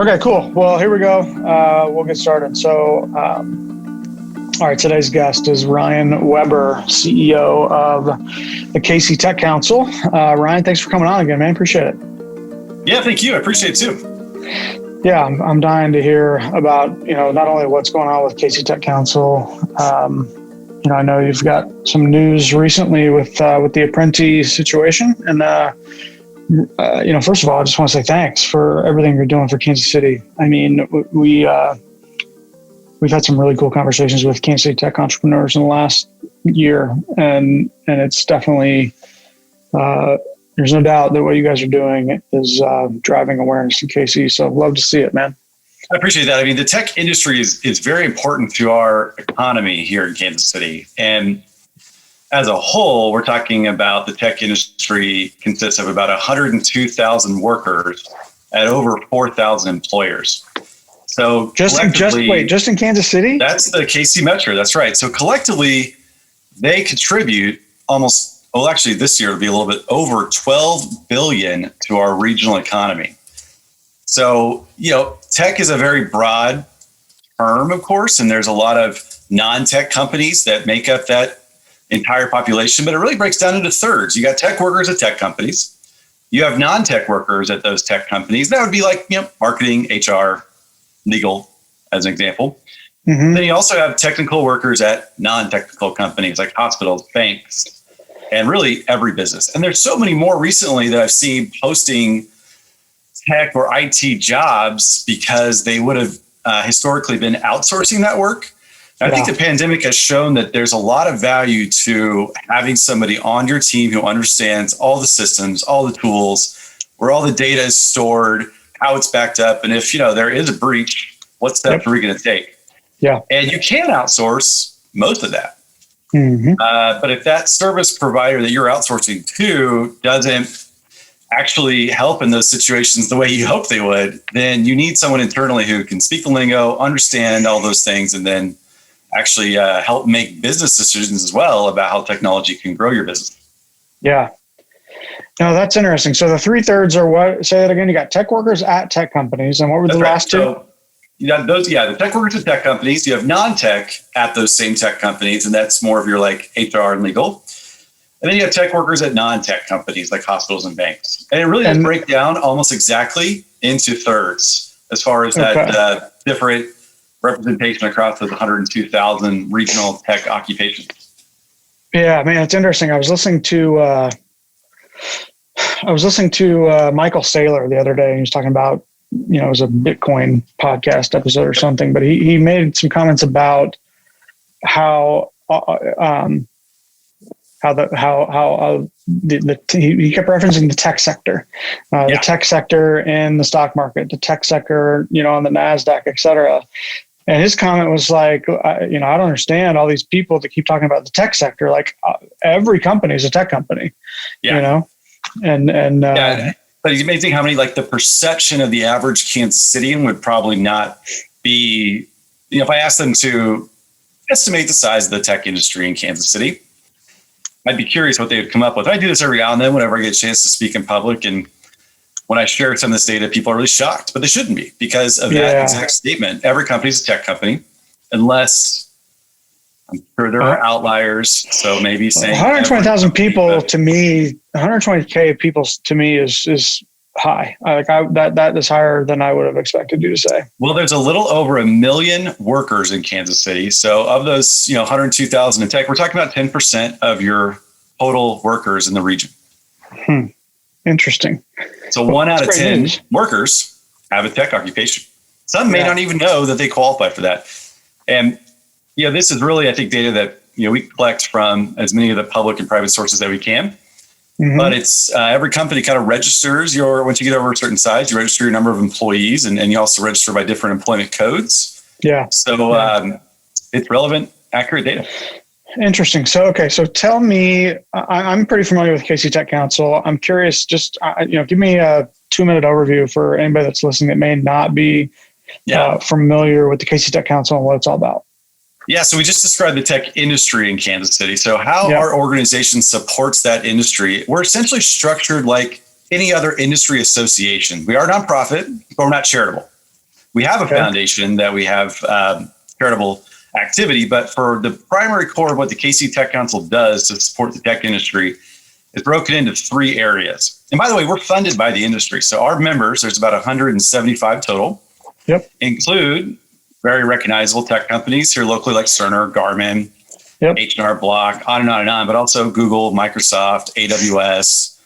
Okay, cool. Well, here we go. We'll get started. So, all right, today's guest is Ryan Weber, CEO of the KC Tech Council. Ryan, thanks for coming on again, man. Appreciate it. Yeah, thank you. I appreciate it too. Yeah, I'm dying to hear about, not only what's going on with KC Tech Council. I know you've got some news recently with the apprentice situation. And, first of all, I just want to say thanks for everything you're doing for Kansas City. I mean, we've had some really cool conversations with Kansas City tech entrepreneurs in the last year. And it's definitely, there's no doubt that what you guys are doing is driving awareness in KC. So I'd love to see it, man. I appreciate that. I mean, the tech industry is very important to our economy here in Kansas City. And as a whole, we're talking about the tech industry consists of about 102,000 workers at over 4,000 employers. So just in Kansas City? That's the KC Metro. That's right. So collectively, they contribute actually this year it'll be a little bit over $12 billion to our regional economy. So, tech is a very broad term, of course, and there's a lot of non-tech companies that make up that entire population, but it really breaks down into thirds. You got tech workers at tech companies. You have non-tech workers at those tech companies. That would be like, marketing, HR, legal, as an example. Mm-hmm. Then you also have technical workers at non-technical companies like hospitals, banks, and really every business. And there's so many more recently that I've seen posting tech or IT jobs because they would have historically been outsourcing that work. I think the pandemic has shown that there's a lot of value to having somebody on your team who understands all the systems, all the tools, where all the data is stored, how it's backed up. And if, there is a breach, what steps are we going to take? Yeah. And you can outsource most of that. Mm-hmm. But if that service provider that you're outsourcing to doesn't actually help in those situations the way you hope they would, then you need someone internally who can speak the lingo, understand all those things, and then actually help make business decisions as well about how technology can grow your business. Yeah. No, that's interesting. So the 3/3 are what? Say that again. You got tech workers at tech companies. And what were the last two? So you got those, the tech workers at tech companies. You have non-tech at those same tech companies. And that's more of your like HR and legal. And then you have tech workers at non-tech companies like hospitals and banks. And it really does break down almost exactly into thirds as far as that different representation across those 102,000 regional tech occupations. Yeah, man, it's interesting. I was listening to Michael Saylor the other day, and he was talking about, it was a Bitcoin podcast episode or something, but he made some comments about how he kept referencing the tech sector, the tech sector in the stock market, the tech sector, on the NASDAQ, et cetera. And his comment was like, I don't understand all these people that keep talking about the tech sector. Like every company is a tech company, and but it's amazing how many, like the perception of the average Kansas Citian would probably not be, if I asked them to estimate the size of the tech industry in Kansas City, I'd be curious what they would come up with. I do this every now and then whenever I get a chance to speak in public. And when I share some of this data, people are really shocked, but they shouldn't be because of that exact statement. Every company is a tech company, unless I'm sure there are outliers. So maybe saying 120,000 people to me, 120K people to me is high. That is higher than I would have expected you to say. Well, there's a little over 1 million workers in Kansas City. So of those, 102,000 in tech, we're talking about 10% of your total workers in the region. Interesting. So 1 out of 10 workers have a tech occupation. Some may not even know that they qualify for that. And, this is really, I think, data that, we collect from as many of the public and private sources that we can. Mm-hmm. But it's every company kind of registers once you get over a certain size, you register your number of employees and you also register by different employment codes. Yeah. So it's relevant, accurate data. Interesting. So tell me, I'm pretty familiar with KC Tech Council. I'm curious, just, give me a 2-minute overview for anybody that's listening that may not be familiar with the KC Tech Council and what it's all about. Yeah, so we just described the tech industry in Kansas City. So how our organization supports that industry, we're essentially structured like any other industry association. We are nonprofit, but we're not charitable. We have a foundation that we have charitable activity, but for the primary core of what the KC Tech Council does to support the tech industry is broken into 3 areas. And by the way, we're funded by the industry. So our members, there's about 175 total, include very recognizable tech companies here locally like Cerner, Garmin, H&R Block, on and on, but also Google, Microsoft, AWS.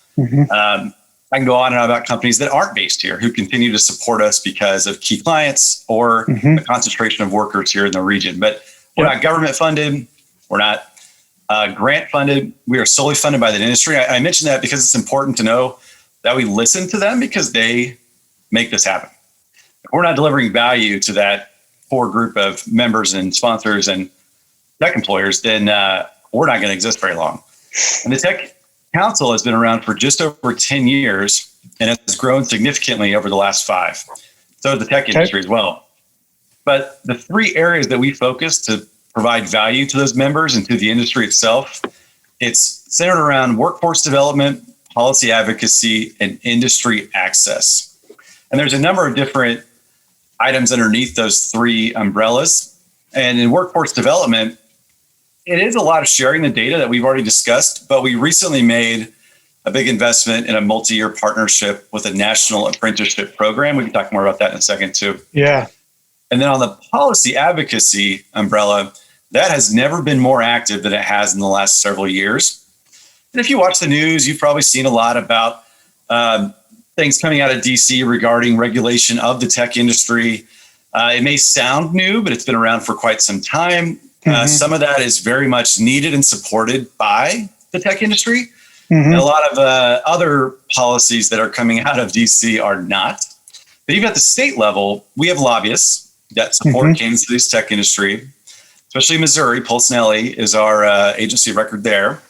I can go on and on about companies that aren't based here who continue to support us because of key clients or the concentration of workers here in the region. But we're not government funded. We're not grant funded. We are solely funded by the industry. I mention that because it's important to know that we listen to them because they make this happen. If we're not delivering value to that core group of members and sponsors and tech employers, then we're not going to exist very long. And the Tech Council has been around for just over 10 years and has grown significantly over the last 5. So the tech industry as well. But the 3 areas that we focus to provide value to those members and to the industry itself, it's centered around workforce development, policy advocacy, and industry access. And there's a number of different items underneath those 3 umbrellas. And in workforce development, it is a lot of sharing the data that we've already discussed, but we recently made a big investment in a multi-year partnership with a national apprenticeship program. We can talk more about that in a second too. Yeah. And then on the policy advocacy umbrella, that has never been more active than it has in the last several years. And if you watch the news, you've probably seen a lot about things coming out of DC regarding regulation of the tech industry. It may sound new, but it's been around for quite some time. Some of that is very much needed and supported by the tech industry. And a lot of other policies that are coming out of DC are not. But even at the state level, we have lobbyists that support Kansas City's tech industry, especially Missouri. Polsinelli is our agency of record there.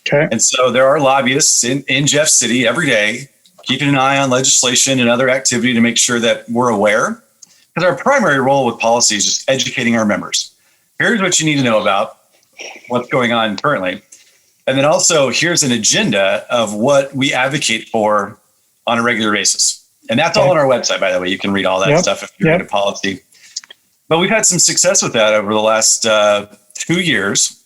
And so there are lobbyists in Jeff City every day, keeping an eye on legislation and other activity to make sure that we're aware. Because our primary role with policy is just educating our members. Here's what you need to know about what's going on currently. And then also here's an agenda of what we advocate for on a regular basis. And that's all on our website, by the way. You can read all that stuff if you're into policy. But we've had some success with that over the last 2 years.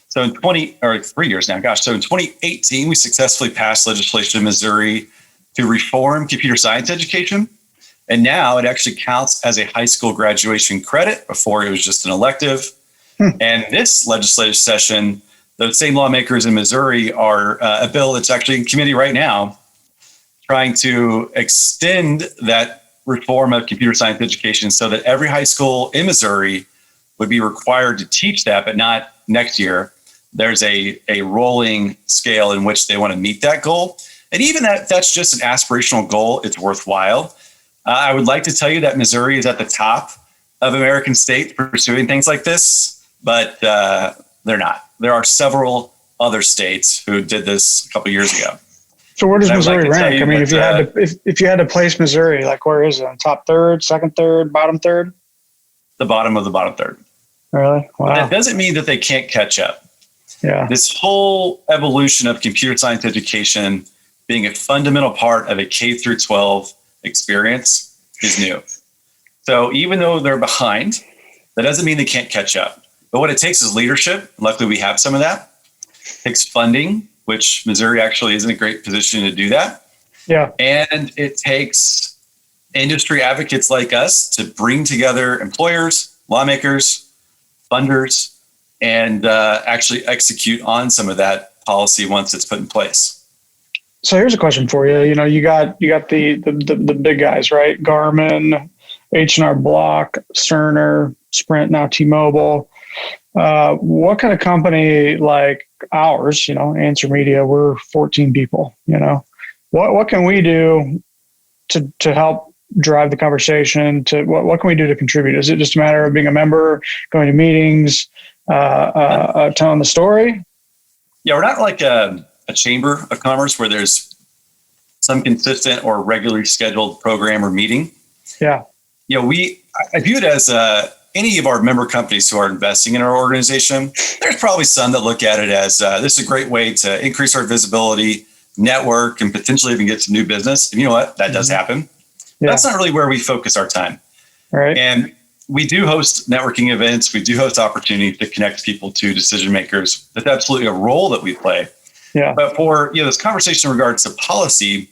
So in 3 years now, gosh. So in 2018, we successfully passed legislation in Missouri to reform computer science education. And now it actually counts as a high school graduation credit. Before it was just an elective. And this legislative session, the same lawmakers in Missouri are a bill that's actually in committee right now, trying to extend that reform of computer science education so that every high school in Missouri would be required to teach that, but not next year. There's a rolling scale in which they want to meet that goal. And even that's just an aspirational goal. It's worthwhile. I would like to tell you that Missouri is at the top of American states pursuing things like this, but they're not. There are several other states who did this a couple of years ago. So where does Missouri rank? I mean, if you had to place Missouri, like where is it? Top third, second third, bottom third? The bottom of the bottom third. Really? Wow. But that doesn't mean that they can't catch up. Yeah. This whole evolution of computer science education being a fundamental part of a K through 12 experience is new. So even though they're behind, that doesn't mean they can't catch up. But what it takes is leadership. Luckily, we have some of that. It takes funding, which Missouri actually is in a great position to do that. Yeah. And it takes industry advocates like us to bring together employers, lawmakers, funders, and actually execute on some of that policy once it's put in place. So here's a question for you. You know, you got the big guys, right? Garmin, H&R Block, Cerner, Sprint, now T-Mobile. What kind of company like ours, you know, Answer Media, we're 14 people, you know, what can we do to help drive the conversation? What can we do to contribute? Is it just a matter of being a member, going to meetings, telling the story? Yeah, we're not like a chamber of commerce where there's some consistent or regularly scheduled program or meeting. Yeah. You know, I view it as any of our member companies who are investing in our organization. There's probably some that look at it as this is a great way to increase our visibility, network, and potentially even get some new business. And you know what? That does happen. Yeah. That's not really where we focus our time. Right. And we do host networking events. We do host opportunity to connect people to decision makers. That's absolutely a role that we play. Yeah. But for this conversation in regards to policy,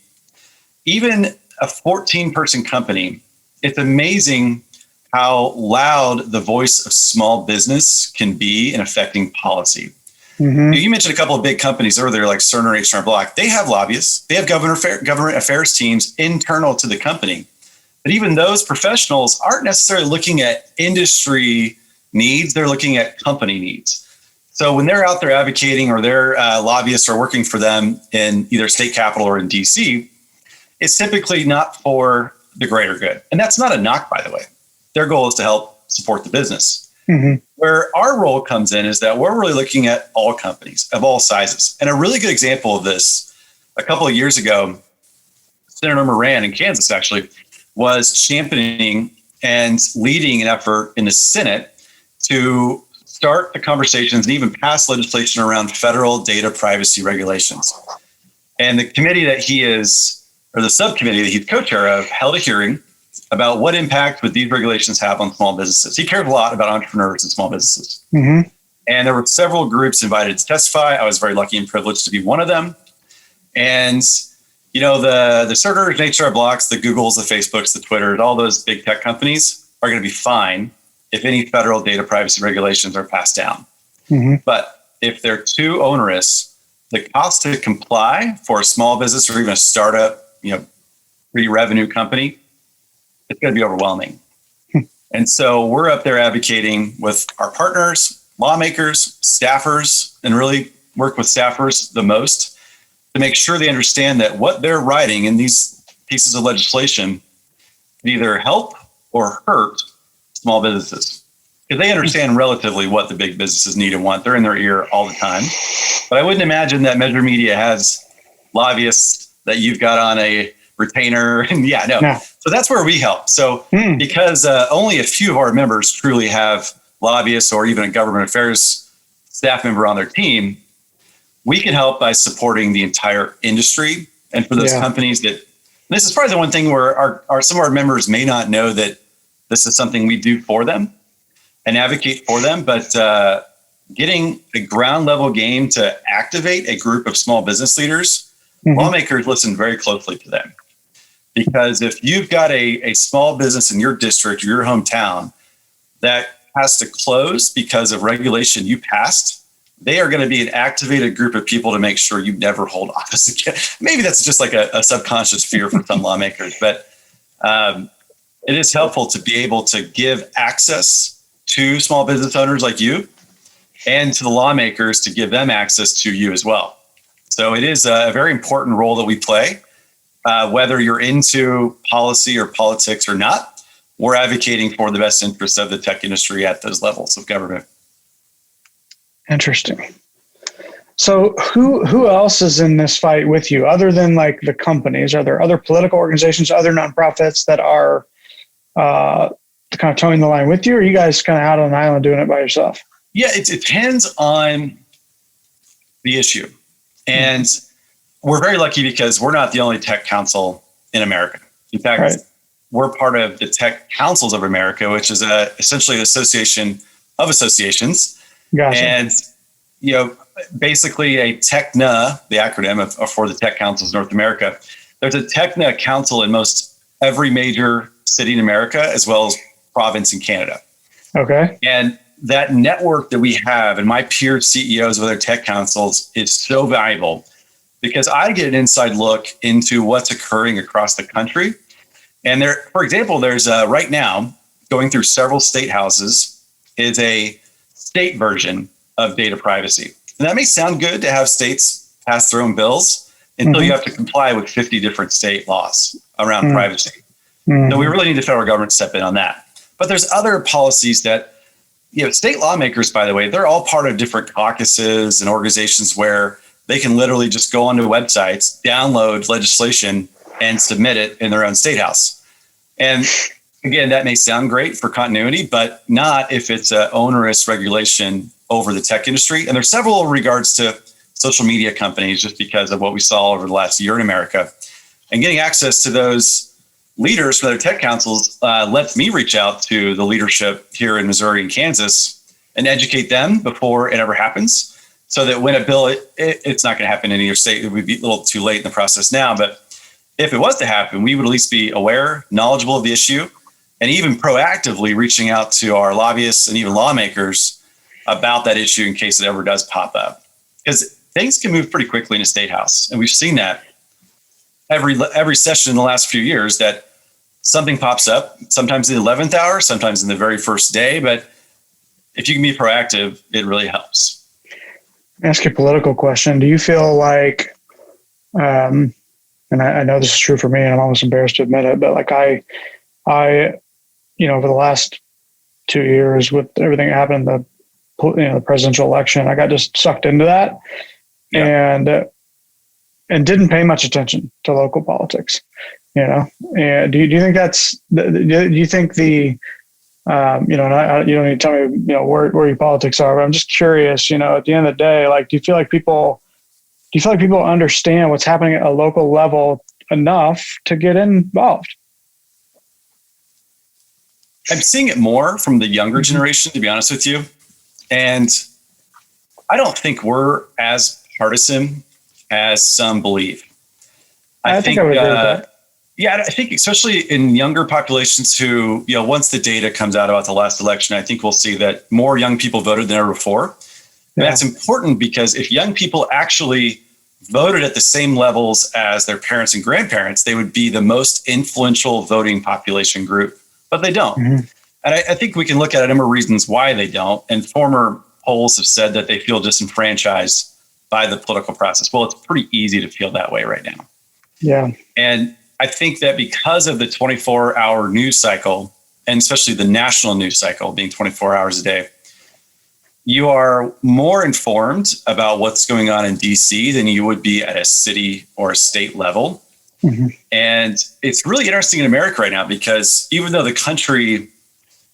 even a 14-person company, it's amazing how loud the voice of small business can be in affecting policy. Mm-hmm. You mentioned a couple of big companies earlier, like Cerner, H&R Block. They have lobbyists. They have government affairs teams internal to the company. But even those professionals aren't necessarily looking at industry needs. They're looking at company needs. So when they're out there advocating, or their lobbyists are working for them in either state capital or in DC, it's typically not for the greater good. And that's not a knock, by the way. Their goal is to help support the business. Mm-hmm. Where our role comes in is that we're really looking at all companies of all sizes. And a really good example of this, a couple of years ago, Senator Moran in Kansas actually was championing and leading an effort in the Senate to start the conversations and even pass legislation around federal data privacy regulations. And the committee that he is, or the subcommittee that he's co-chair of, held a hearing about what impact would these regulations have on small businesses. He cared a lot about entrepreneurs and small businesses. Mm-hmm. And there were several groups invited to testify. I was very lucky and privileged to be one of them. And, the Cerners and HR Blocks, the Googles, the Facebooks, the Twitters, all those big tech companies are going to be fine if any federal data privacy regulations are passed down. Mm-hmm. But if they're too onerous, the cost to comply for a small business or even a startup, pre-revenue company, it's going to be overwhelming. And so we're up there advocating with our partners, lawmakers, staffers, and really work with staffers the most to make sure they understand that what they're writing in these pieces of legislation can either help or hurt small businesses. Because they understand relatively what the big businesses need and want. They're in their ear all the time. But I wouldn't imagine that Measure Media has lobbyists that you've got on a retainer. And no. So that's where we help. So because only a few of our members truly have lobbyists or even a government affairs staff member on their team, we can help by supporting the entire industry. And for those companies this is probably the one thing where some of our members may not know that this is something we do for them and advocate for them, but getting a ground level game to activate a group of small business leaders, lawmakers listen very closely to them. Because if you've got a small business in your district or your hometown that has to close because of regulation you passed, they are going to be an activated group of people to make sure you never hold office again. Maybe that's just like a subconscious fear for some lawmakers, but it is helpful to be able to give access to small business owners like you and to the lawmakers to give them access to you as well. So it is a very important role that we play. Whether you're into policy or politics or not, we're advocating for the best interests of the tech industry at those levels of government. Interesting. So who else is in this fight with you other than like the companies? Are there other political organizations, other nonprofits that are kind of towing the line with you, or are you guys kind of out on an island doing it by yourself? Yeah, it depends on the issue. And we're very lucky because we're not the only tech council in America. In fact, we're part of the Tech Councils of America, which is essentially an association of associations. Gotcha. And, basically a TECNA, the acronym for the Tech Councils of North America. There's a TECNA council in most every major city in America, as well as province in Canada. Okay. And that network that we have and my peer CEOs of other tech councils is so valuable because I get an inside look into what's occurring across the country. And there, for example, there's right now going through several state houses is a state version of data privacy. And that may sound good to have states pass their own bills until you have to comply with 50 different state laws around privacy. So we really need the federal government to step in on that. But there's other policies that, state lawmakers, by the way, they're all part of different caucuses and organizations where they can literally just go onto websites, download legislation, and submit it in their own state house. And again, that may sound great for continuity, but not if it's an onerous regulation over the tech industry. And there's several in regards to social media companies, just because of what we saw over the last year in America. And getting access to those leaders from other tech councils let me reach out to the leadership here in Missouri and Kansas and educate them before it ever happens, so that when a bill, it's not going to happen in your state. It would be a little too late in the process now, but if it was to happen, we would at least be aware, knowledgeable of the issue, and even proactively reaching out to our lobbyists and even lawmakers about that issue in case it ever does pop up. Because things can move pretty quickly in a state house. And we've seen that every session in the last few years, that something pops up, sometimes in the 11th hour, sometimes in the very first day. But if you can be proactive, it really helps. Ask you a political question. Do you feel like, and I know this is true for me, and I'm almost embarrassed to admit it, but like I, over the last 2 years with everything that happened, the presidential election, I got just sucked into that, and didn't pay much attention to local politics. And do you think do you think the, you don't need to tell me, where your politics are, but I'm just curious, at the end of the day, like, do you feel like people understand what's happening at a local level enough to get involved? I'm seeing it more from the younger generation, to be honest with you. And I don't think we're as partisan as some believe. I think I would agree with that. Yeah, I think especially in younger populations who, once the data comes out about the last election, I think we'll see that more young people voted than ever before. And that's important, because if young people actually voted at the same levels as their parents and grandparents, they would be the most influential voting population group, but they don't. Mm-hmm. And I think we can look at a number of reasons why they don't. And former polls have said that they feel disenfranchised by the political process. Well, it's pretty easy to feel that way right now. Yeah. And I think that because of the 24-hour news cycle, and especially the national news cycle being 24 hours a day, you are more informed about what's going on in DC than you would be at a city or a state level. Mm-hmm. And it's really interesting in America right now, because even though the country,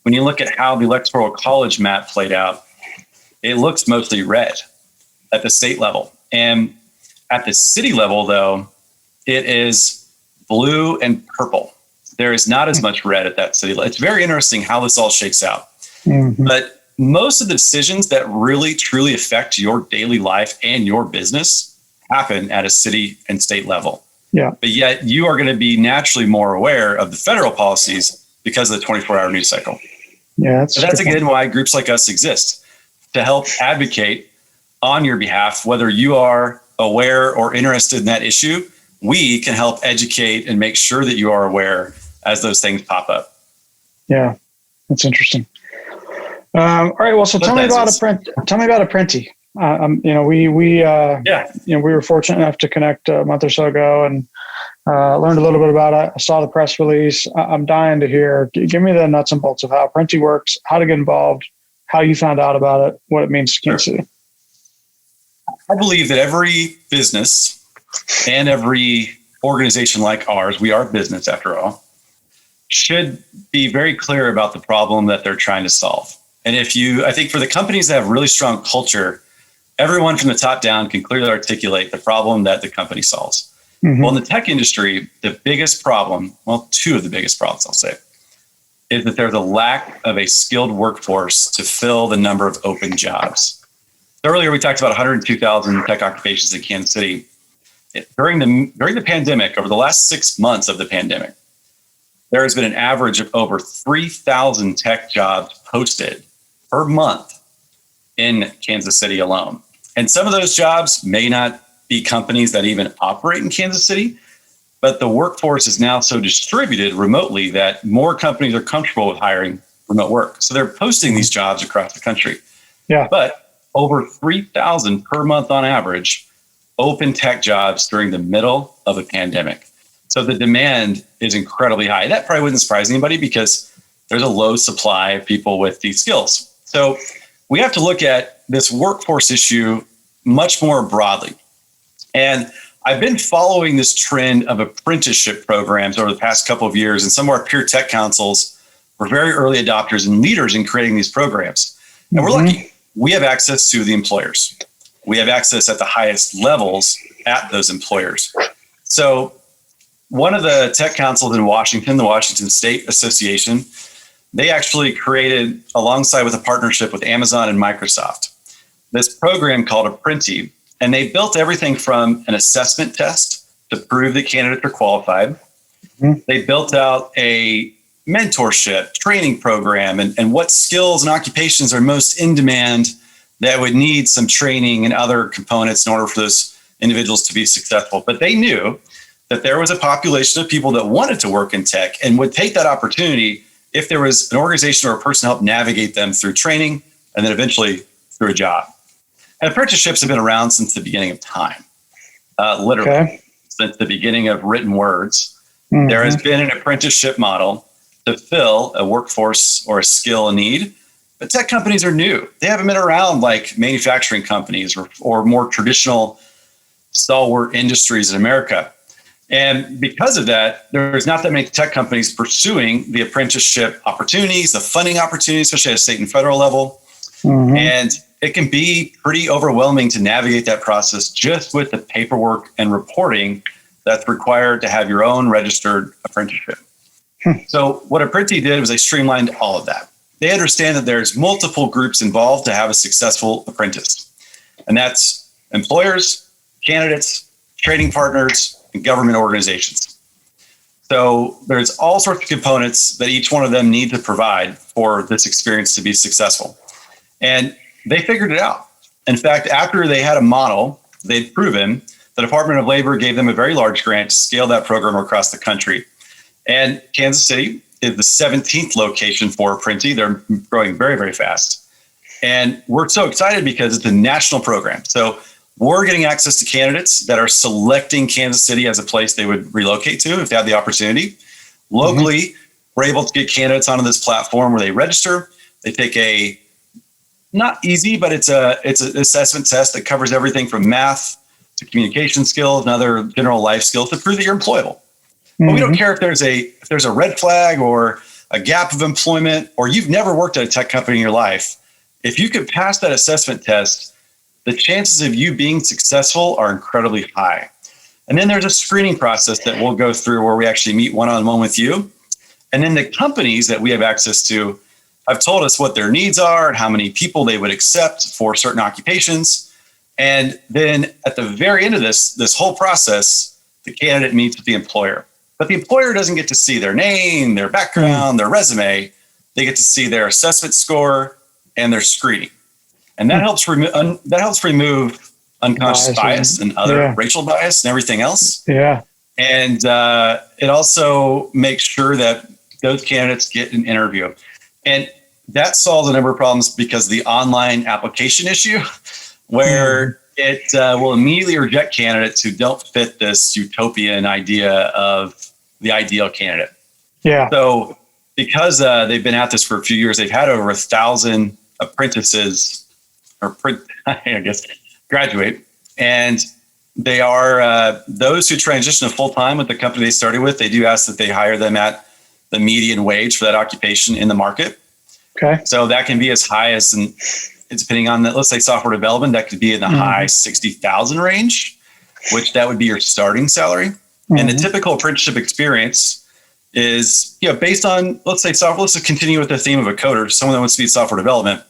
when you look at how the electoral college map played out, it looks mostly red at the state level. And at the city level, though, it is blue and purple. There is not as much red at that city level. It's very interesting how this all shakes out. Mm-hmm. But most of the decisions that really, truly affect your daily life and your business happen at a city and state level. Yeah. But yet you are going to be naturally more aware of the federal policies because of the 24-hour news cycle. Yeah, that's again why groups like us exist, to help advocate on your behalf, whether you are aware or interested in that issue. We can help educate and make sure that you are aware as those things pop up. Yeah, that's interesting. All right. Well, so tell me about Apprenti. We were fortunate enough to connect a month or so ago, and learned a little bit about it. I saw the press release. I'm dying to hear. Give me the nuts and bolts of how Apprenti works, how to get involved, how you found out about it, what it means to Kansas City. I believe that every business and every organization like ours, we are a business after all, should be very clear about the problem that they're trying to solve. And I think for the companies that have really strong culture, everyone from the top down can clearly articulate the problem that the company solves. Mm-hmm. Well, in the tech industry, the biggest problem, two of the biggest problems I'll say, is that there's a lack of a skilled workforce to fill the number of open jobs. Earlier, we talked about 102,000 tech occupations in Kansas City. During the pandemic, over the last 6 months of the pandemic, there has been an average of over 3,000 tech jobs posted per month in Kansas City alone. And some of those jobs may not be companies that even operate in Kansas City, but the workforce is now so distributed remotely that more companies are comfortable with hiring remote work. So they're posting these jobs across the country. Yeah. But over 3,000 per month on average, open tech jobs during the middle of a pandemic. So the demand is incredibly high. That probably wouldn't surprise anybody because there's a low supply of people with these skills. So we have to look at this workforce issue much more broadly. And I've been following this trend of apprenticeship programs over the past couple of years, and some of our peer tech councils were very early adopters and leaders in creating these programs. And we're lucky. We have access to the employers. We have access at the highest levels at those employers. So one of the tech councils in Washington, the Washington State Association, they actually created, alongside with a partnership with Amazon and Microsoft, this program called Apprenti. And they built everything from an assessment test to prove that candidates are qualified. Mm-hmm. They built out a mentorship training program and what skills and occupations are most in demand that would need some training and other components in order for those individuals to be successful. But they knew that there was a population of people that wanted to work in tech and would take that opportunity if there was an organization or a person to help navigate them through training and then eventually through a job. And apprenticeships have been around since the beginning of time, literally since the beginning of written words. Mm-hmm. There has been an apprenticeship model to fill a workforce or a skill need, but tech companies are new. They haven't been around like manufacturing companies or more traditional stalwart industries in America. And because of that, there's not that many tech companies pursuing the apprenticeship opportunities, the funding opportunities, especially at a state and federal level. Mm-hmm. And it can be pretty overwhelming to navigate that process just with the paperwork and reporting that's required to have your own registered apprenticeship. So what Apprenti did was they streamlined all of that. They understand that there's multiple groups involved to have a successful apprentice. And that's employers, candidates, training partners, and government organizations. So there's all sorts of components that each one of them need to provide for this experience to be successful. And they figured it out. In fact, after they had a model, they'd proven, the Department of Labor gave them a very large grant to scale that program across the country. And Kansas City is the 17th location for Apprenti. They're growing very, very fast. And we're so excited because it's a national program. So we're getting access to candidates that are selecting Kansas City as a place they would relocate to if they had the opportunity. Locally, mm-hmm. we're able to get candidates onto this platform where they register. They take a not easy, but it's an assessment test that covers everything from math to communication skills and other general life skills to prove that you're employable. Mm-hmm. But we don't care if there's a red flag or a gap of employment, or you've never worked at a tech company in your life. If you could pass that assessment test, the chances of you being successful are incredibly high. And then there's a screening process that we'll go through where we actually meet one-on-one with you. And then the companies that we have access to have told us what their needs are and how many people they would accept for certain occupations. And then at the very end of this whole process, the candidate meets with the employer. But the employer doesn't get to see their name, their background, their resume. They get to see their assessment score and their screening. And that helps remove unconscious bias and other racial bias and everything else. Yeah. And it also makes sure that those candidates get an interview. And that solves a number of problems because the online application issue, where it will immediately reject candidates who don't fit this utopian idea of the ideal candidate. Yeah. So because they've been at this for a few years, they've had over 1,000 apprentices graduate. And they are those who transition to full-time with the company they started with. They do ask that they hire them at the median wage for that occupation in the market. Okay. So that can be as high as, it's depending on let's say software development, that could be in the high 60,000 range, which that would be your starting salary. Mm-hmm. And the typical apprenticeship experience is, based on, let's continue with the theme of a coder, someone that wants to be software development.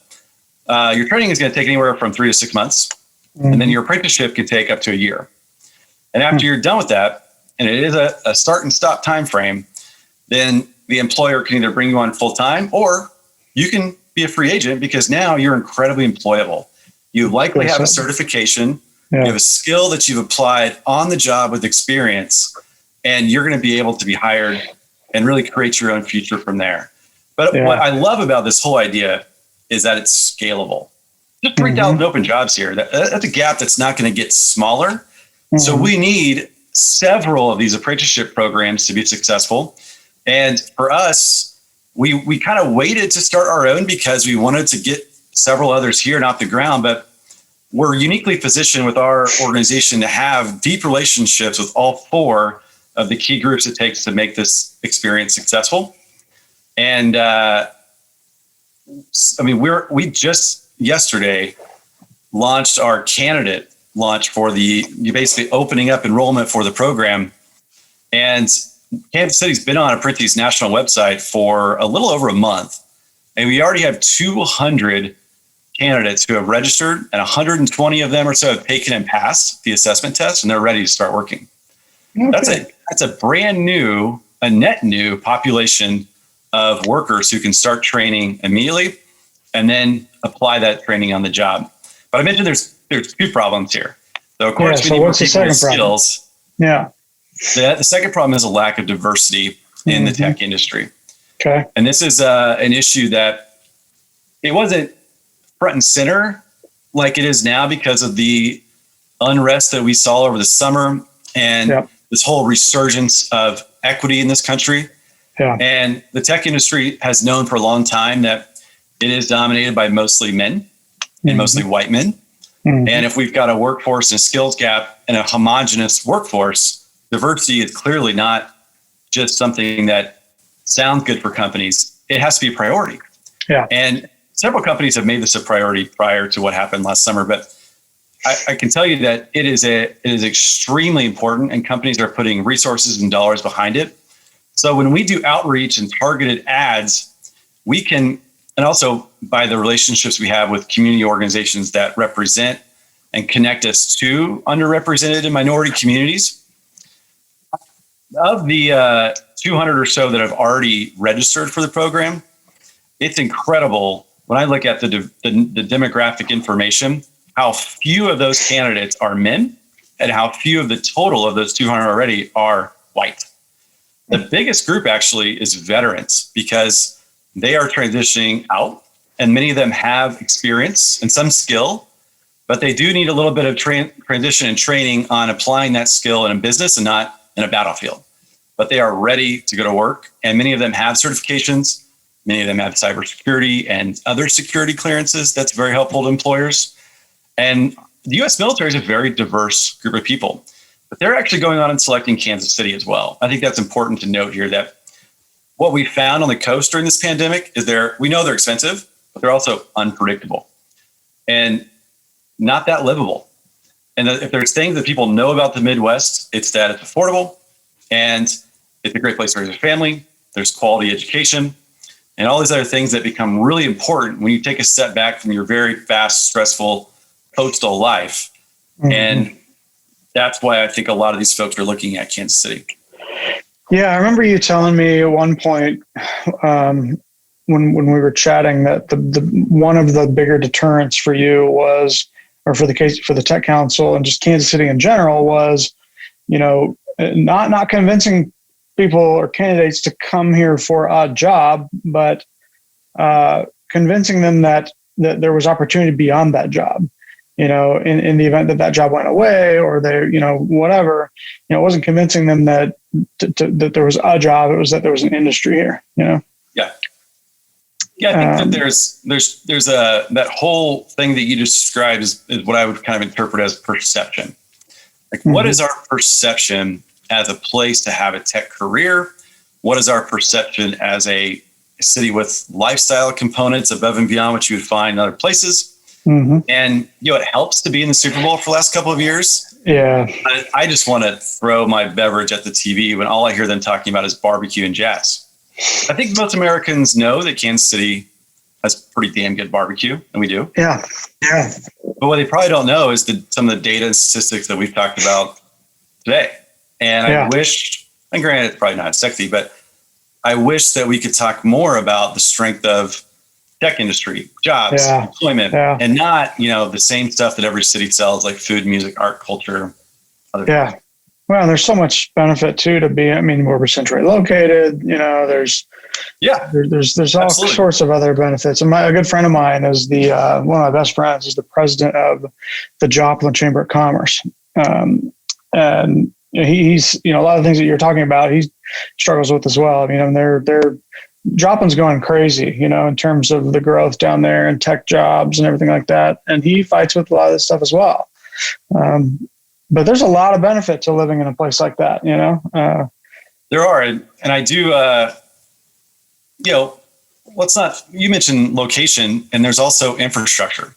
Your training is going to take anywhere from 3 to 6 months. Mm-hmm. And then your apprenticeship can take up to a year. And after you're done with that, and it is a start and stop time frame, then the employer can either bring you on full time, or you can be a free agent because now you're incredibly employable. You likely have a certification, you have a skill that you've applied on the job with experience, and you're going to be able to be hired and really create your own future from there. But what I love about this whole idea is that it's scalable. Just 3,000 open jobs here. That's a gap that's not going to get smaller. Mm-hmm. So we need several of these apprenticeship programs to be successful. And for us, we kind of waited to start our own because we wanted to get several others here and off the ground. But we're uniquely positioned with our organization to have deep relationships with all 4 of the key groups it takes to make this experience successful. And we just yesterday launched our candidate launch for basically opening up enrollment for the program. And Kansas City's been on Apprentice's national website for a little over a month. And we already have 200 candidates who have registered, and 120 of them or so have taken and passed the assessment test, and they're ready to start working. Okay. That's a brand new, a net new population of workers who can start training immediately and then apply that training on the job. But I mentioned there's two problems here. So of course, we need more people with skills. Yeah. The second problem is a lack of diversity in the tech industry. Okay. And this is an issue that it wasn't front and center like it is now because of the unrest that we saw over the summer and this whole resurgence of equity in this country. Yeah. And the tech industry has known for a long time that it is dominated by mostly men and mostly white men. And if we've got a workforce and a skills gap and a homogenous workforce, diversity is clearly not just something that sounds good for companies. It has to be a priority. Yeah. And several companies have made this a priority prior to what happened last summer, but I can tell you that it is extremely important, and companies are putting resources and dollars behind it. So when we do outreach and targeted ads, we can, and also by the relationships we have with community organizations that represent and connect us to underrepresented and minority communities. Of the 200 or so that have already registered for the program, it's incredible when I look at the demographic information, how few of those candidates are men and how few of the total of those 200 already are white. The biggest group actually is veterans because they are transitioning out, and many of them have experience and some skill, but they do need a little bit of transition and training on applying that skill in a business and not in a battlefield. But they are ready to go to work, and many of them have certifications. Many of them have cybersecurity and other security clearances. That's very helpful to employers. And the U.S. military is a very diverse group of people, but they're actually going on and selecting Kansas City as well. I think that's important to note here that what we found on the coast during this pandemic is we know they're expensive, but they're also unpredictable and not that livable. And if there's things that people know about the Midwest, it's that it's affordable and it's a great place to raise a family. There's quality education and all these other things that become really important when you take a step back from your very fast, stressful coastal life. And that's why I think a lot of these folks are looking at Kansas City. Yeah, I remember you telling me at one point when we were chatting that the one of the bigger deterrents for you was, or for the Tech Council and just Kansas City in general was, not convincing people or candidates to come here for a job, but convincing them that there was opportunity beyond that job. In the event that job went away or whatever, it wasn't convincing them that there was a job. It was that there was an industry here, Yeah. Yeah. I think that there's that whole thing that you just described is what I would kind of interpret as perception. Like, what is our perception as a place to have a tech career? What is our perception as a city with lifestyle components above and beyond what you would find in other places? And, it helps to be in the Super Bowl for the last couple of years. Yeah. I just want to throw my beverage at the TV when all I hear them talking about is barbecue and jazz. I think most Americans know that Kansas City has pretty damn good barbecue, and we do. Yeah. Yeah. But what they probably don't know is some of the data and statistics that we've talked about today. And I wish, and granted, it's probably not sexy, but I wish that we could talk more about the strength of tech industry, jobs, employment, and not, the same stuff that every city sells, like food, music, art, culture. Things. Well, there's so much benefit too where we're centrally located, there's all Absolutely. Sorts of other benefits. And a good friend of mine is one of my best friends is the president of the Joplin Chamber of Commerce. And he's, a lot of things that you're talking about, he struggles with as well. They're Joplin's going crazy, in terms of the growth down there and tech jobs and everything like that. And he fights with a lot of this stuff as well. But there's a lot of benefit to living in a place like that, There are. And I do, you mentioned location, and there's also infrastructure.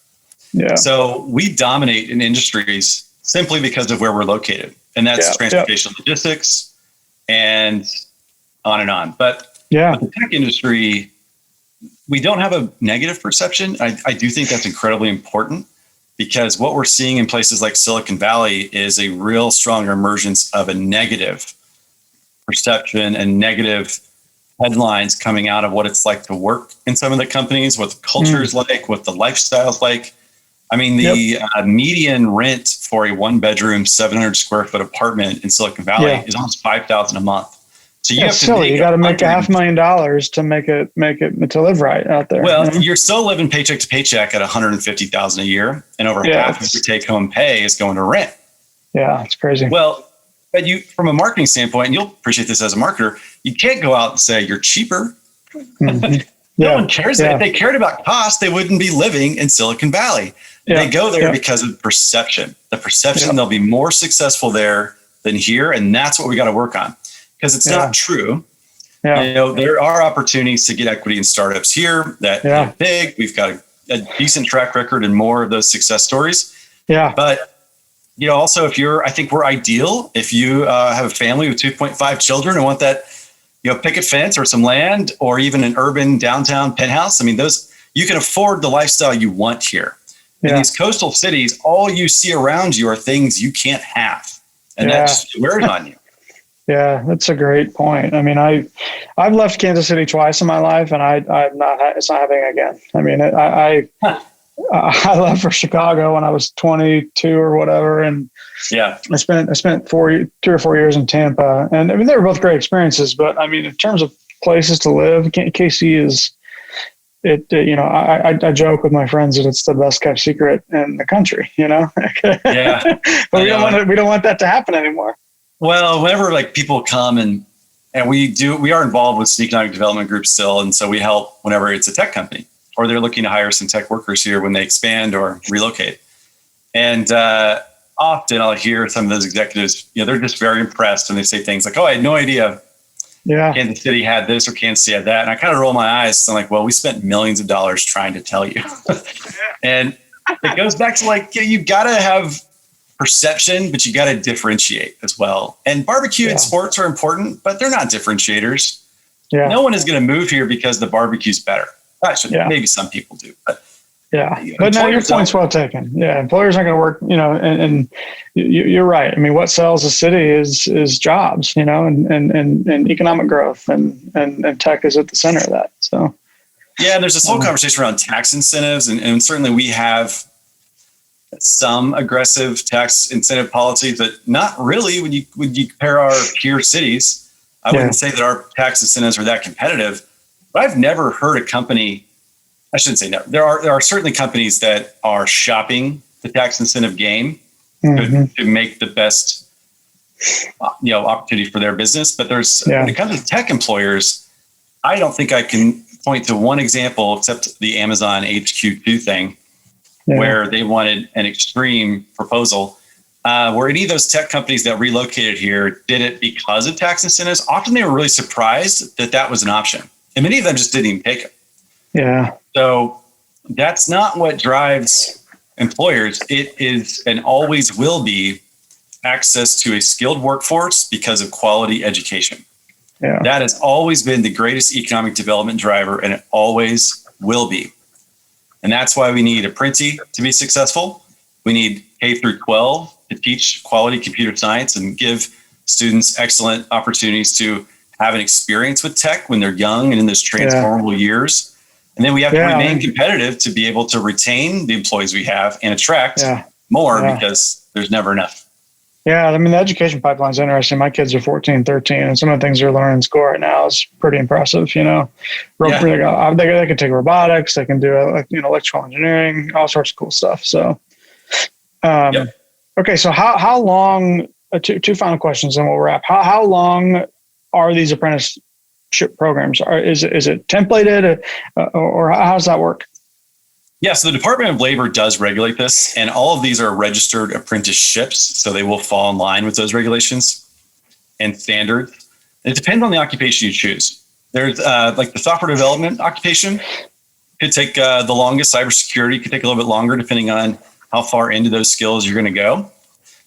Yeah. So we dominate in industries simply because of where we're located. And that's transportation logistics and on and on. But yeah, with the tech industry, we don't have a negative perception. I do think that's incredibly important, because what we're seeing in places like Silicon Valley is a real strong emergence of a negative perception and negative headlines coming out of what it's like to work in some of the companies, what the culture is like, what the lifestyle's like. I mean, the median rent for a 1-bedroom, 700 square foot apartment in Silicon Valley is almost $5,000 a month. So you have to silly. You got to make $500,000 to make it to live right out there. Well, you're still living paycheck to paycheck at $150,000 a year, and over half of your take home pay is going to rent. Yeah, it's crazy. Well, but you, from a marketing standpoint, and you'll appreciate this as a marketer, you can't go out and say you're cheaper. No one cares. If they cared about cost, they wouldn't be living in Silicon Valley. They go there because of perception. The perception they'll be more successful there than here, and that's what we got to work on, because it's not true. Yeah. You know, there are opportunities to get equity in startups here that are big. We've got a decent track record and more of those success stories. Yeah. But you know, also, I think we're ideal if you have a family with 2.5 children and want that, you know, picket fence or some land or even an urban downtown penthouse. I mean, you can afford the lifestyle you want here. In these coastal cities, all you see around you are things you can't have, and that just wears on you. Yeah, that's a great point. I mean, I've left Kansas City twice in my life, and it's not happening again. I mean, I left for Chicago when I was 22 or whatever, and I spent 3 or 4 years in Tampa, and I mean they were both great experiences. But I mean, in terms of places to live, KC is you know, I joke with my friends that it's the best kept secret in the country. You know, but we don't want that to happen anymore. Well, whenever like people come and we are involved with some economic development groups still, and so we help whenever it's a tech company or they're looking to hire some tech workers here when they expand or relocate. And often I'll hear some of those executives, you know, they're just very impressed, and they say things like, "Oh, I had no idea Kansas City had this or Kansas City had that." And I kind of roll my eyes. I'm like, "Well, we spent millions of dollars trying to tell you." And it goes back to like, you've got to have perception, but you got to differentiate as well. And barbecue and sports are important, but they're not differentiators. Yeah. No one is going to move here because the barbecue's better. Actually, maybe some people do, but but no, your point's well taken. Yeah, employers aren't going to work, you know, and you're right. I mean, what sells a city is jobs, you know, and economic growth, and tech is at the center of that. So there's this whole conversation around tax incentives, and certainly we have some aggressive tax incentive policies, but not really when you compare our peer cities. I wouldn't say that our tax incentives are that competitive, but I've never heard a company, I shouldn't say never, there are certainly companies that are shopping the tax incentive game to make the best opportunity for their business. But when it comes to tech employers, I don't think I can point to one example except the Amazon HQ2 thing, where they wanted an extreme proposal, where any of those tech companies that relocated here did it because of tax incentives. Often they were really surprised that was an option, and many of them just didn't even take it. Yeah. So that's not what drives employers. It is and always will be access to a skilled workforce because of quality education. Yeah. That has always been the greatest economic development driver, and it always will be. And that's why we need Apprenti to be successful. We need K through 12 to teach quality computer science and give students excellent opportunities to have an experience with tech when they're young and in those transformable years. And then we have to remain competitive to be able to retain the employees we have and attract more because there's never enough. Yeah, I mean, the education pipeline is interesting. My kids are 14, 13, and some of the things they're learning in school right now is pretty impressive, you know. They can take robotics, they can do electrical engineering, all sorts of cool stuff. So, okay, so how long, two final questions and we'll wrap. How long are these apprenticeship programs? Is it templated or how does that work? Yeah, so the Department of Labor does regulate this, and all of these are registered apprenticeships, so they will fall in line with those regulations and standards. It depends on the occupation you choose. There's like the software development occupation could take the longest. Cybersecurity could take a little bit longer, depending on how far into those skills you're going to go.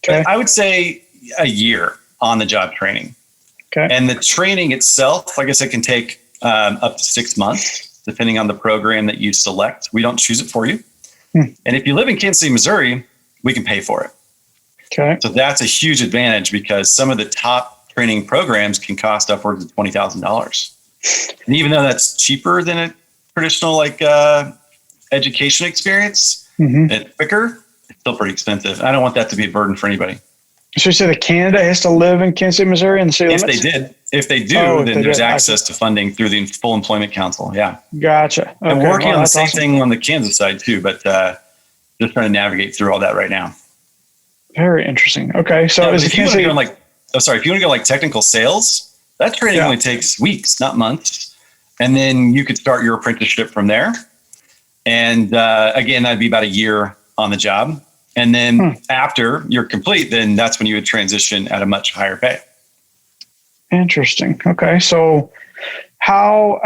Okay. But I would say a year on the job training. Okay. And the training itself, like I said, can take up to 6 months, depending on the program that you select. We don't choose it for you. And if you live in Kansas City, Missouri, we can pay for it. Okay. So that's a huge advantage because some of the top training programs can cost upwards of $20,000. And even though that's cheaper than a traditional education experience and quicker, it's still pretty expensive. I don't want that to be a burden for anybody. So you said a candidate has to live in Kansas City, Missouri in the city limits? If they do, then there's access to funding through the Full Employment Council. Yeah. Gotcha. Okay. And we're working on the same thing on the Kansas side too, but just trying to navigate through all that right now. Very interesting. Okay. So if you want to go like technical sales, that training only takes weeks, not months. And then you could start your apprenticeship from there. And again, that'd be about a year on the job. And then after you're complete, then that's when you would transition at a much higher pay. Interesting. Okay. So how,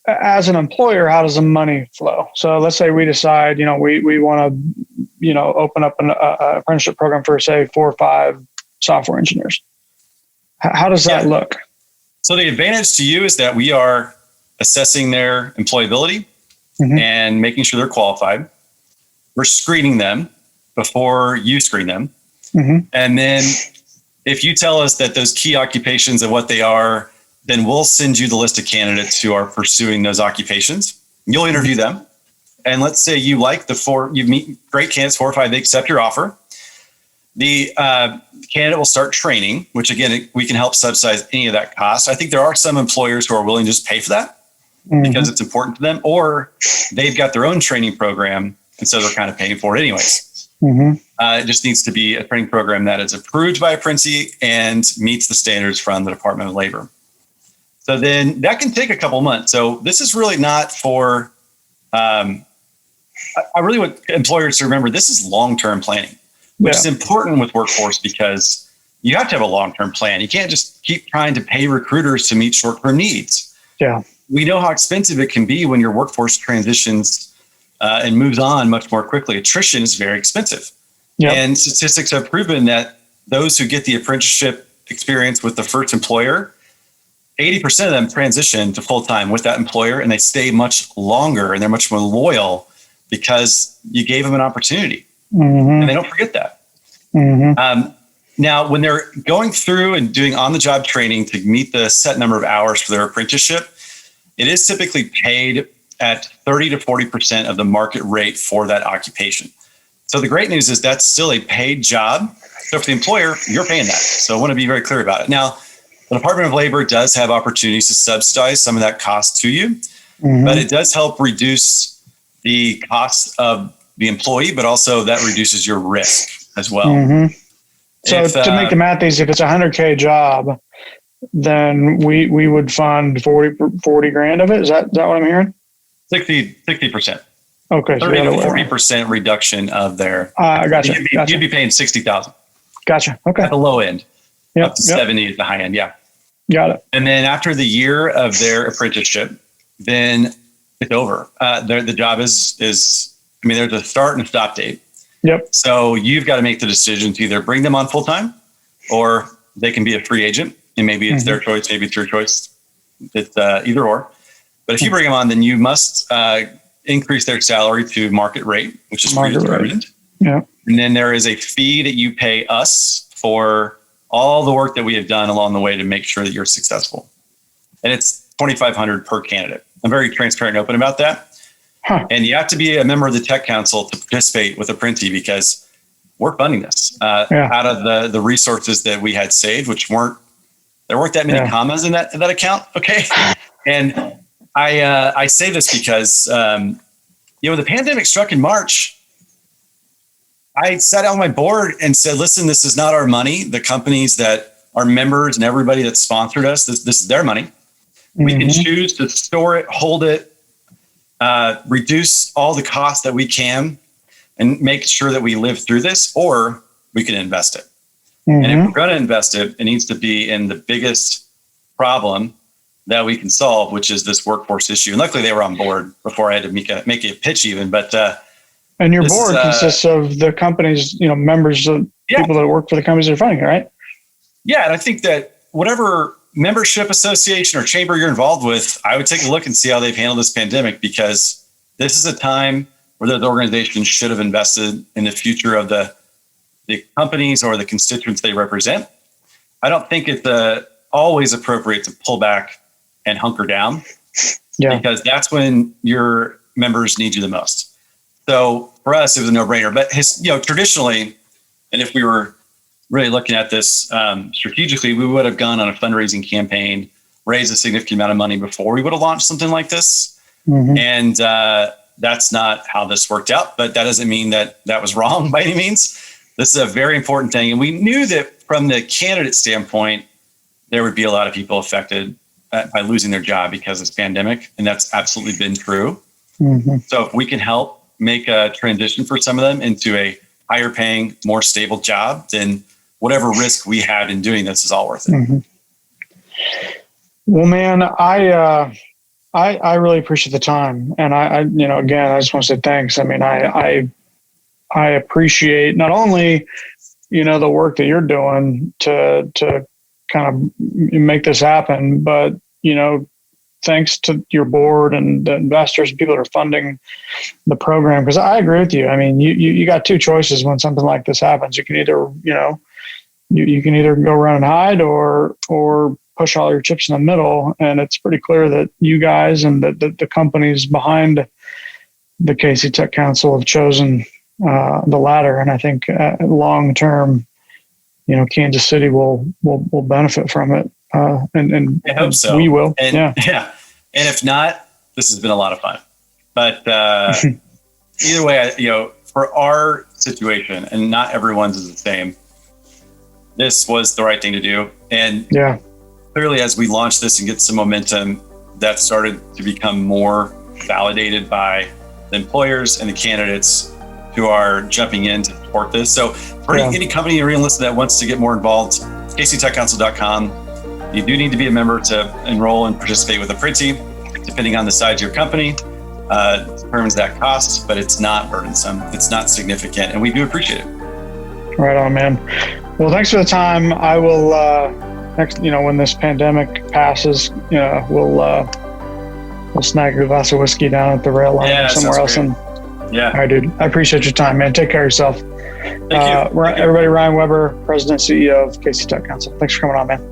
as an employer, how does the money flow? So let's say we decide, we want to, open up an apprenticeship program for, say, 4 or 5 software engineers. How does that look? So the advantage to you is that we are assessing their employability and making sure they're qualified. We're screening them before you screen them. And then if you tell us that those key occupations and what they are, then we'll send you the list of candidates who are pursuing those occupations. You'll interview them. And let's say you like you meet great candidates, 4 or 5, they accept your offer. The candidate will start training, which again, we can help subsidize any of that cost. I think there are some employers who are willing to just pay for that because it's important to them, or they've got their own training program. And so they're kind of paying for it anyways. It just needs to be a training program that is approved by Apprenti and meets the standards from the Department of Labor. So then that can take a couple months. So this is really not for, I really want employers to remember this is long-term planning, which is important with workforce because you have to have a long-term plan. You can't just keep trying to pay recruiters to meet short-term needs. Yeah. We know how expensive it can be when your workforce transitions and moves on much more quickly. Attrition is very expensive. Yep. And statistics have proven that those who get the apprenticeship experience with the first employer, 80% of them transition to full-time with that employer and they stay much longer and they're much more loyal because you gave them an opportunity and they don't forget that. Now, when they're going through and doing on-the-job training to meet the set number of hours for their apprenticeship, it is typically paid at 30 to 40% of the market rate for that occupation. So the great news is that's still a paid job. So for the employer, you're paying that. So I want to be very clear about it. Now, the Department of Labor does have opportunities to subsidize some of that cost to you, but it does help reduce the cost of the employee, but also that reduces your risk as well. So to make the math easy, if it's a $100K job, then we would fund 40 grand of it. Is that what I'm hearing? 60%. Okay. 30 to 40% reduction of their, gotcha. You'd be paying $60,000. Gotcha. Okay. At the low end, up to 70 at the high end. Yeah. Got it. And then after the year of their apprenticeship, then it's over. The job is, there's a start and a stop date. Yep. So you've got to make the decision to either bring them on full time or they can be a free agent and maybe it's their choice, maybe it's your choice. It's either or. But if you bring them on, then you must increase their salary to market rate, which is predetermined. Yeah. And then there is a fee that you pay us for all the work that we have done along the way to make sure that you're successful. And it's $2,500 per candidate. I'm very transparent and open about that. And you have to be a member of the Tech Council to participate with Apprenti because we're funding this out of the resources that we had saved, which there weren't that many commas in that account. Okay. And I say this because, when the pandemic struck in March, I sat down with my board and said, listen, this is not our money. The companies that are members and everybody that sponsored us, this is their money. We can choose to store it, hold it, reduce all the costs that we can and make sure that we live through this, or we can invest it. And if we're going to invest it, it needs to be in the biggest problem that we can solve, which is this workforce issue. And luckily they were on board before I had to make a pitch even, but and your board consists of the company's, members of people that work for the companies that are funding it, right? Yeah. And I think that whatever membership association or chamber you're involved with, I would take a look and see how they've handled this pandemic, because this is a time where those organizations should have invested in the future of the companies or the constituents they represent. I don't think it's always appropriate to pull back and hunker down, because that's when your members need you the most. So for us, it was a no-brainer. But traditionally, and if we were really looking at this strategically, we would have gone on a fundraising campaign, raised a significant amount of money before we would have launched something like this. And that's not how this worked out. But that doesn't mean that was wrong by any means. This is a very important thing. And we knew that from the candidate standpoint, there would be a lot of people affected by losing their job because of this pandemic. And that's absolutely been true. So if we can help make a transition for some of them into a higher paying, more stable job, then whatever risk we had in doing this is all worth it. Well, man, I really appreciate the time. And again, I just want to say thanks. I mean, I appreciate not only, the work that you're doing to kind of make this happen, but, thanks to your board and the investors and people that are funding the program. Because I agree with you. I mean, you got two choices when something like this happens. You can either, you can either go run and hide or push all your chips in the middle. And it's pretty clear that you guys and the companies behind the KC Tech Council have chosen the latter. And I think long term, Kansas City will benefit from it. And I hope so. We will. And, yeah. And if not, this has been a lot of fun. But either way, for our situation, and not everyone's is the same, this was the right thing to do. And clearly, as we launch this and get some momentum, that started to become more validated by the employers and the candidates who are jumping in to support this. So for any company you're going to listen that wants to get more involved, kctechcouncil.com. You do need to be a member to enroll and participate with Apprenti. Depending on the size of your company, determines that cost, but it's not burdensome. It's not significant, and we do appreciate it. Right on, man. Well, thanks for the time. I will next, when this pandemic passes, we'll snag a glass of whiskey down at the rail line or somewhere else. And all right, dude. I appreciate your time, man. Take care of yourself. Thank you. Everybody, Ryan Weber, President, CEO of KC Tech Council. Thanks for coming on, man.